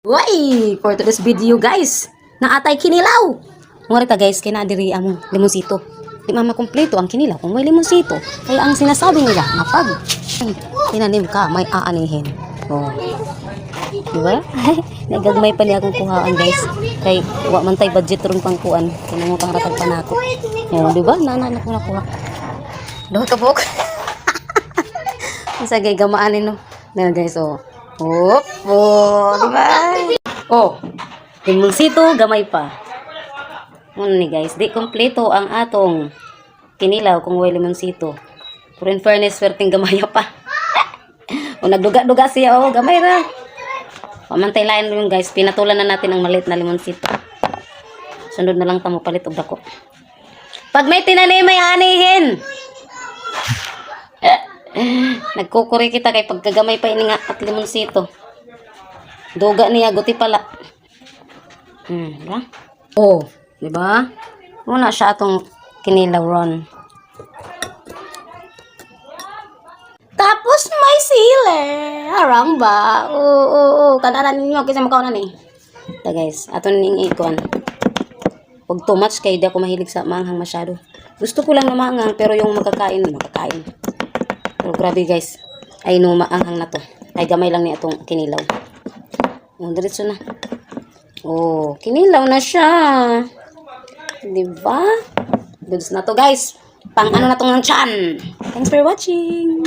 Why, for today's video guys, naatay kinilaw. Ngorita guys, kinadiri ang limonsito. Di mama kompleto ang kinilaw kung may limonsito. Kaya ang sinasabi nila, napag tinanim ka, may aanihin. Oh. Diba? Nagagmay pa niya akong kuhaan guys. Kay wa man tay budget ron pang kuan. Kinangutang ratag pa nako. Oh, diba? Nana ko nakuha. Duha ka bok. Isa gay gamaanin no. Na guys oh. Hop, oh, diba? Oh, limonsito, gamay pa. Ano ni guys, di kompleto ang atong kinilaw kung way limonsito. Pero in fairness, swerteng gamay pa. O nagduga-duga siya, oh, gamay ra. Pamantay lain yung guys, pinatulan na natin ang maliit na limonsito. Sunod na lang tamo palit og dako. Pag may tinanim, may anihin. Nagkukuri kita kay pagkagamay pa ini nga at limonsito. Duga niya guti pala. Diba? Oh, diba? Muna siya atong kinilaw ron. Tapos may sile. Harang ba? Oo. Kadaran ninyo kasi makaw na ni. Ito guys, aton ning ikon. Pag too much kay di ako mahilig sa manghang masyado. Gusto ko lang na manghang pero yung makakain. Pero grabe guys, ay no maanghang na to. Ay gamay lang ni atong kinilaw. Oh, diretso na. Oh, kinilaw na siya. Diba? Goods na to guys. Pang ano na tong ng chan. Thanks for watching.